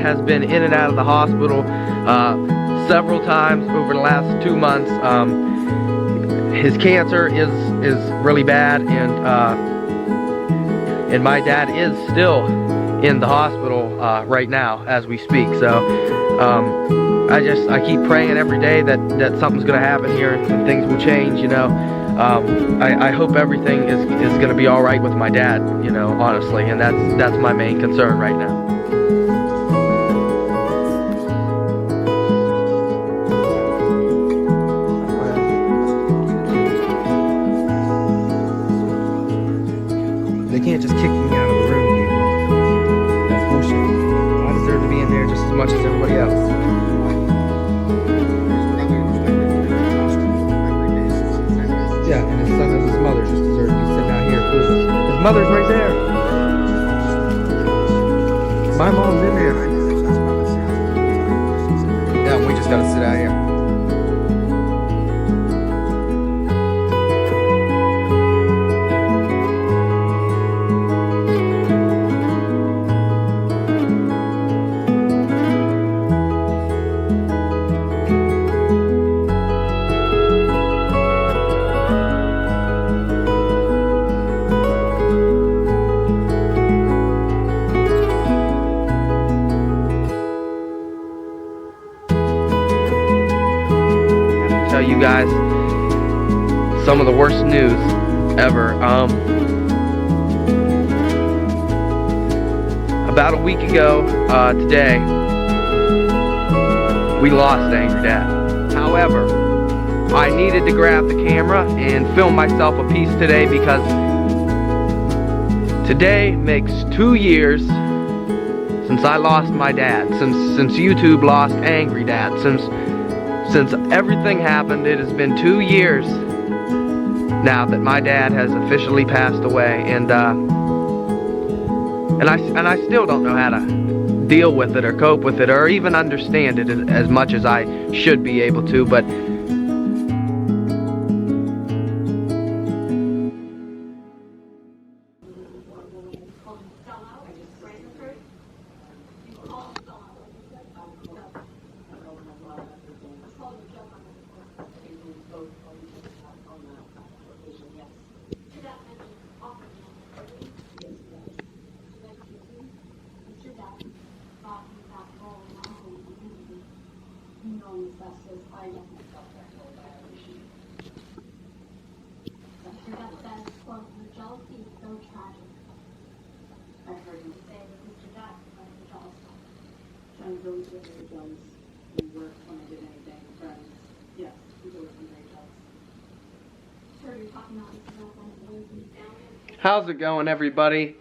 has been in and out of the hospital several times over the last 2 months. His cancer is really bad, and my dad is still in the hospital right now as we speak. So I keep praying every day that something's gonna happen here and things will change, you know. I hope everything is gonna be all right with my dad, you know, honestly, and that's my main concern right now. They can't just kick me out of the room, dude. That's bullshit. I deserve to be in there just as much as everybody else. Yeah, and his son and his mother just deserve to be sitting out here. His mother's right there. My mom's in there. Yeah, we just gotta sit out here. Tell you guys some of the worst news ever. About a week ago today, we lost Angry Dad. However, I needed to grab the camera and film myself a piece today because today makes 2 years since I lost my dad, since YouTube lost Angry Dad, since everything happened. It has been 2 years now that my dad has officially passed away, and I still don't know how to deal with it or cope with it or even understand it as much as I should be able to, but Trying to go with Mr. Jones. We worked when I did anything. Friends. Yes, we do it from very jealous. Sure, you're talking about this. How's it going, everybody?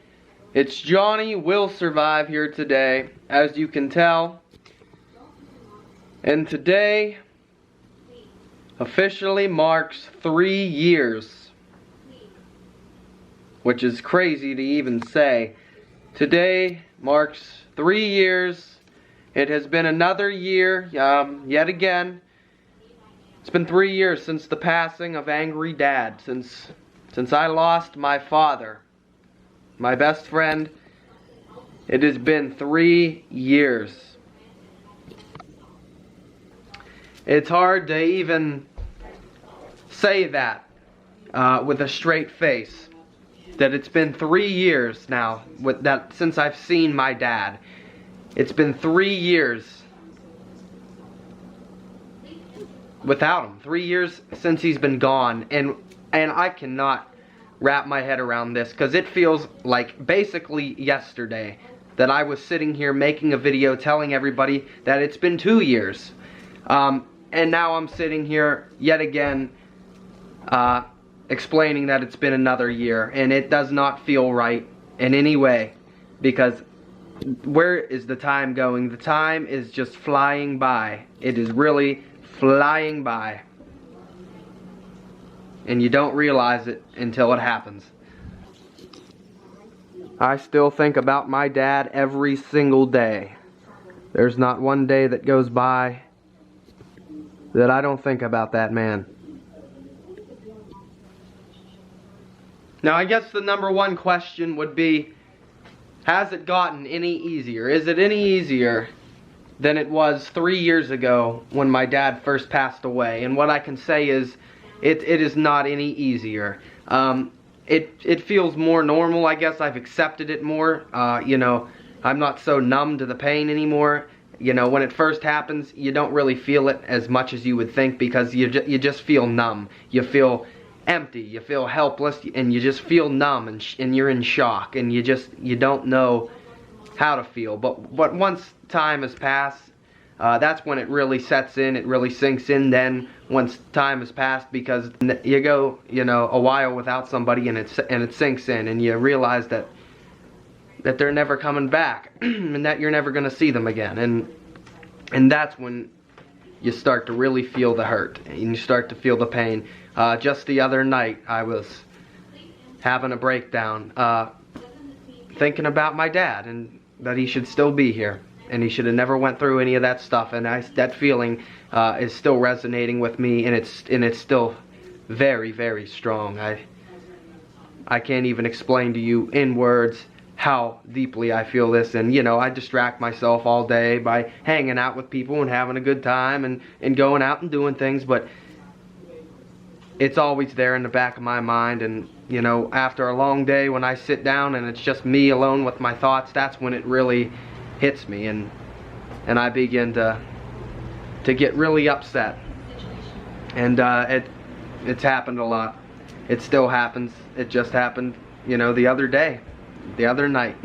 It's Johnny Will Survive here today, as you can tell. And today officially marks 3 years, which is crazy to even say. Today marks 3 years. It has been another year, yet again. It's been 3 years since the passing of Angry Dad, since I lost my father, my best friend. It has been 3 years. It's hard to even say that with a straight face, that it's been 3 years now since I've seen my dad. It's been 3 years without him. 3 years since he's been gone, and I cannot wrap my head around this, because it feels like basically yesterday that I was sitting here making a video telling everybody that it's been 2 years. And now I'm sitting here yet again explaining that it's been another year, and it does not feel right in any way, because where is the time going? The time is just flying by. It is really flying by. And you don't realize it until it happens. I still think about my dad every single day. There's not one day that goes by that I don't think about that man. Now, I guess the number one question would be, has it gotten any easier? Is it any easier than it was 3 years ago when my dad first passed away? And what I can say is, it is not any easier. It feels more normal, I guess. I've accepted it more. You know, I'm not so numb to the pain anymore. You know, when it first happens, you don't really feel it as much as you would think, because you just feel numb. You feel empty, you feel helpless, and you just feel numb, and you're in shock, and you don't know how to feel. But once time has passed, that's when it really sets in, it really sinks in then, once time has passed, because you go, you know, a while without somebody, and it sinks in, and you realize that they're never coming back, and that you're never gonna see them again, and that's when you start to really feel the hurt, and you start to feel the pain. Just the other night, I was having a breakdown, thinking about my dad, and that he should still be here, and he should have never went through any of that stuff, and that feeling is still resonating with me, and it's still very, very strong. I can't even explain to you in words how deeply I feel this. And you know, I distract myself all day by hanging out with people and having a good time and going out and doing things, but it's always there in the back of my mind. And you know, after a long day, when I sit down and it's just me alone with my thoughts, that's when it really hits me, and I begin to get really upset. And it's happened a lot. It still happens. It just happened, you know, the other night.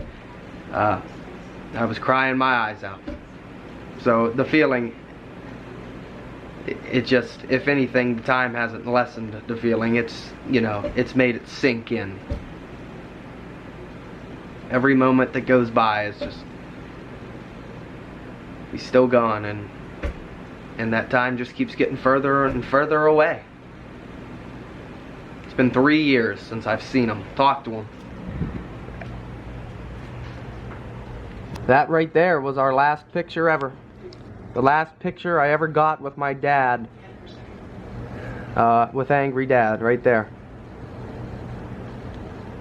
I was crying my eyes out. So the feeling, it just, if anything, the time hasn't lessened the feeling. It's, you know, it's made it sink in. Every moment that goes by is just, he's still gone, and that time just keeps getting further and further away. It's been 3 years since I've seen him, talked to him. That right there was our last picture ever. The last picture I ever got with my dad, with Angry Dad, right there.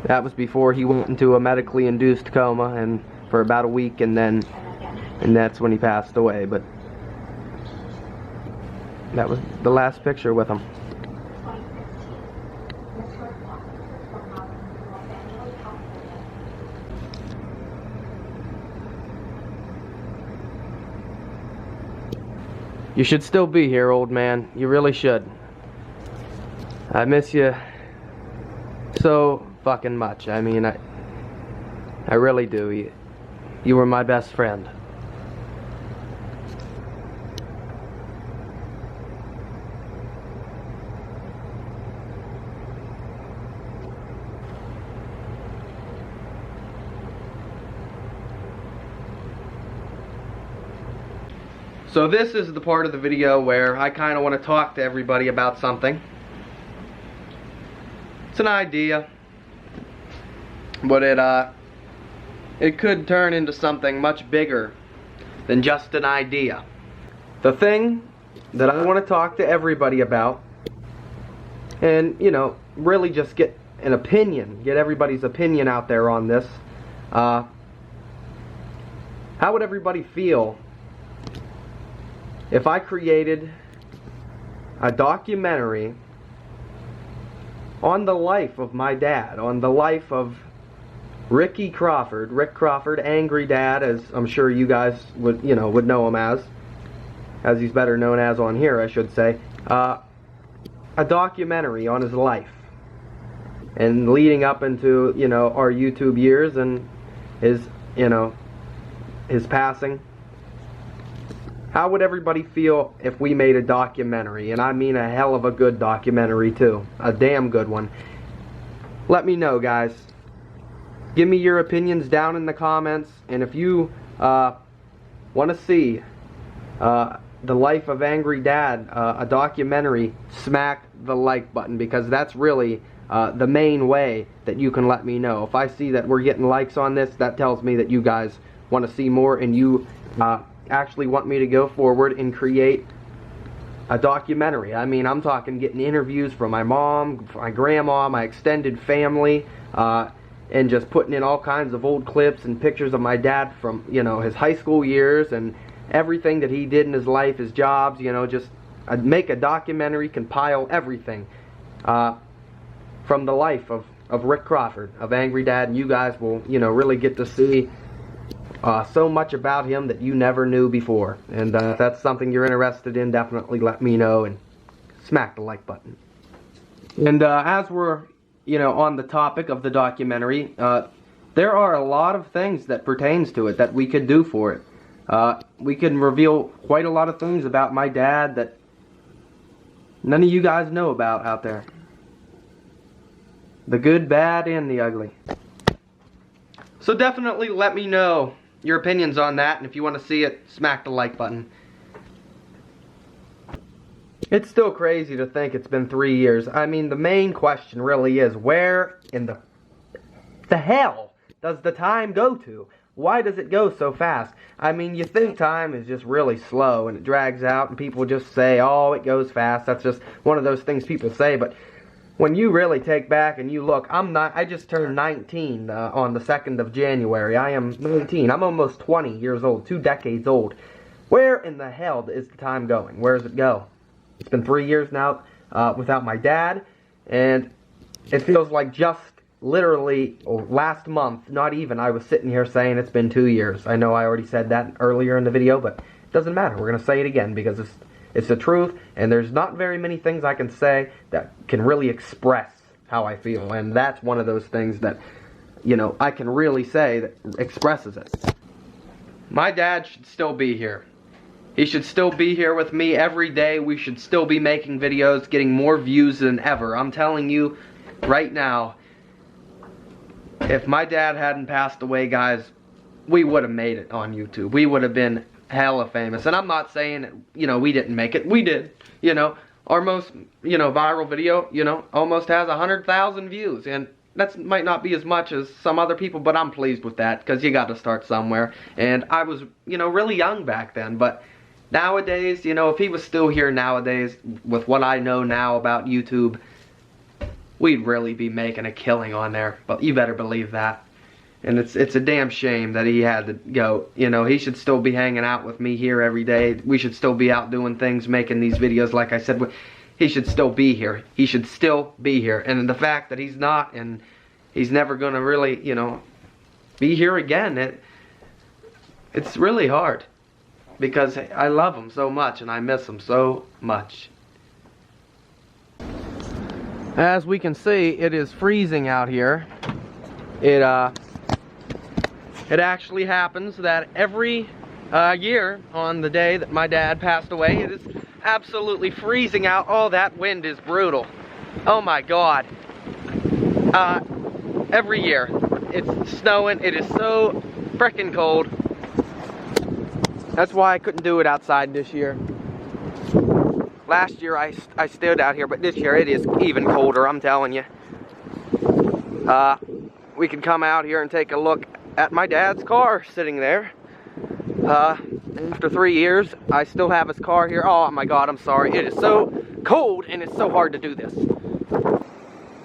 That was before he went into a medically induced coma, and for about a week, and that's when he passed away. But that was the last picture with him. You should still be here, old man. You really should. I miss you so fucking much. I mean, I really do. You were my best friend. So this is the part of the video where I kind of want to talk to everybody about something. It's an idea, but it could turn into something much bigger than just an idea. The thing that I want to talk to everybody about, and you know, really just get an opinion, get everybody's opinion out there on this. How would everybody feel if I created a documentary on the life of my dad, on the life of Rick Crawford, Angry Dad, as I'm sure you guys would know him as he's better known as on here, I should say. A documentary on his life, and leading up into, you know, our YouTube years and his passing. How would everybody feel if we made a documentary? And I mean a hell of a good documentary too. A damn good one. Let me know, guys. Give me your opinions down in the comments. And if you want to see the life of Angry Dad, a documentary, smack the like button, because that's really the main way that you can let me know. If I see that we're getting likes on this, that tells me that you guys want to see more, and you actually want me to go forward and create a documentary. I mean, I'm talking getting interviews from my mom, my grandma, my extended family, and just putting in all kinds of old clips and pictures of my dad from, you know, his high school years and everything that he did in his life, his jobs, you know, just make a documentary, compile everything from the life of Rick Crawford, of Angry Dad, and you guys will, you know, really get to see so much about him that you never knew before. And if that's something you're interested in, definitely let me know and smack the like button. And as we're, you know, on the topic of the documentary, there are a lot of things that pertains to it that we could do for it. We can reveal quite a lot of things about my dad that none of you guys know about out there. The good, bad, and the ugly. So definitely let me know your opinions on that, and if you want to see it, smack the like button. It's still crazy to think it's been 3 years. I mean, the main question really is, where in the hell does the time go to? Why does it go so fast? I mean, you think time is just really slow and it drags out and people just say, oh, it goes fast. That's just one of those things people say. But when you really take back and you look, I just turned 19 on the 2nd of January. I am 19. I'm almost 20 years old, 2 decades old. Where in the hell is the time going? Where does it go? It's been 3 years now without my dad, and it feels like just literally last month, not even, I was sitting here saying it's been 2 years. I know I already said that earlier in the video, but it doesn't matter. We're going to say it again because it's the truth, and there's not very many things I can say that can really express how I feel, and that's one of those things that, you know, I can really say that expresses it. My dad should still be here. He should still be here with me every day. We should still be making videos, getting more views than ever. I'm telling you right now, if my dad hadn't passed away, guys, we would have made it on YouTube. We would have been hella famous. And I'm not saying, you know, we didn't make it. We did. You know, our most, you know, viral video, you know, almost has 100,000 views. And that might not be as much as some other people, but I'm pleased with that because you got to start somewhere. And I was, you know, really young back then, but nowadays, you know, if he was still here nowadays, with what I know now about YouTube, we'd really be making a killing on there. But you better believe that. And it's a damn shame that he had to go. You know, he should still be hanging out with me here every day. We should still be out doing things, making these videos. Like I said, he should still be here. He should still be here. And the fact that he's not, and he's never going to really, you know, be here again, it's really hard. Because I love him so much and I miss him so much. As we can see, it is freezing out here. It actually happens that every year on the day that my dad passed away, it is absolutely freezing out. Oh, that wind is brutal. Oh my God. Every year it's snowing. It is so frickin' cold. That's why I couldn't do it outside this year. Last year I stood out here, but this year it is even colder, I'm telling you. We can come out here and take a look at my dad's car sitting there. After 3 years, I still have his car here. Oh my God, I'm sorry. It is so cold and it's so hard to do this.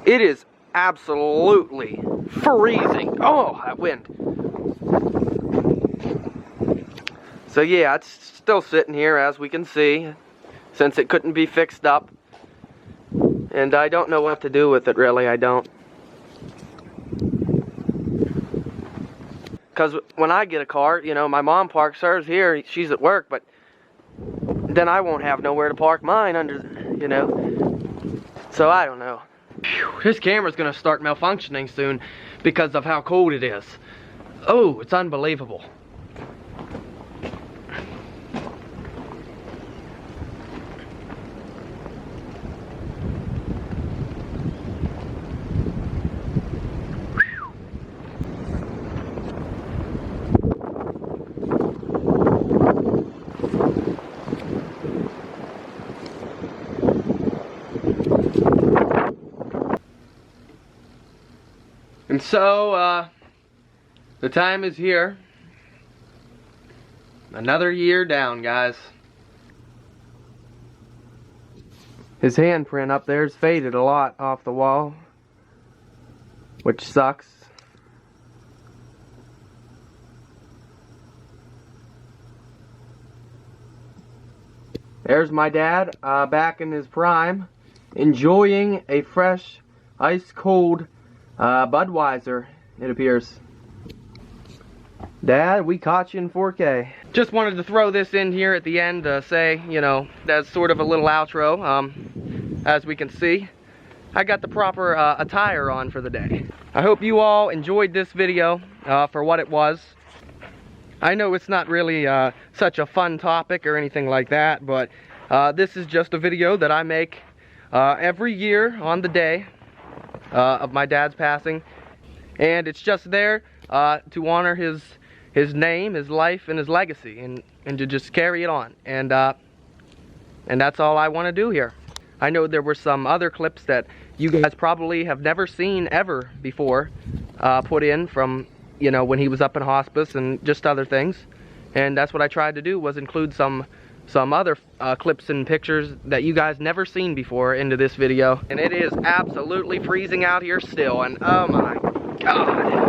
It is absolutely freezing. Oh, that wind. So yeah, it's still sitting here as we can see, since it couldn't be fixed up. And I don't know what to do with it, really, I don't. Because when I get a car, you know, my mom parks hers here, she's at work, but then I won't have nowhere to park mine under, you know. So I don't know. Whew, this camera's gonna start malfunctioning soon because of how cold it is. Oh, it's unbelievable. And so, the time is here. Another year down, guys. His handprint up there's faded a lot off the wall, which sucks. There's my dad, back in his prime, enjoying a fresh, ice-cold Budweiser, it appears. Dad, we caught you in 4K. Just wanted to throw this in here at the end to say, you know, that's sort of a little outro. As we can see, I got the proper attire on for the day. I hope you all enjoyed this video for what it was. I know it's not really such a fun topic or anything like that, but this is just a video that I make every year on the day of my dad's passing. And it's just there to honor his name, his life, and his legacy, and to just carry it on. And that's all I want to do here. I know there were some other clips that you guys probably have never seen ever before put in from, you know, when he was up in hospice and just other things. And that's what I tried to do, was include some other clips and pictures that you guys never seen before into this video. And it is absolutely freezing out here still, and oh my God.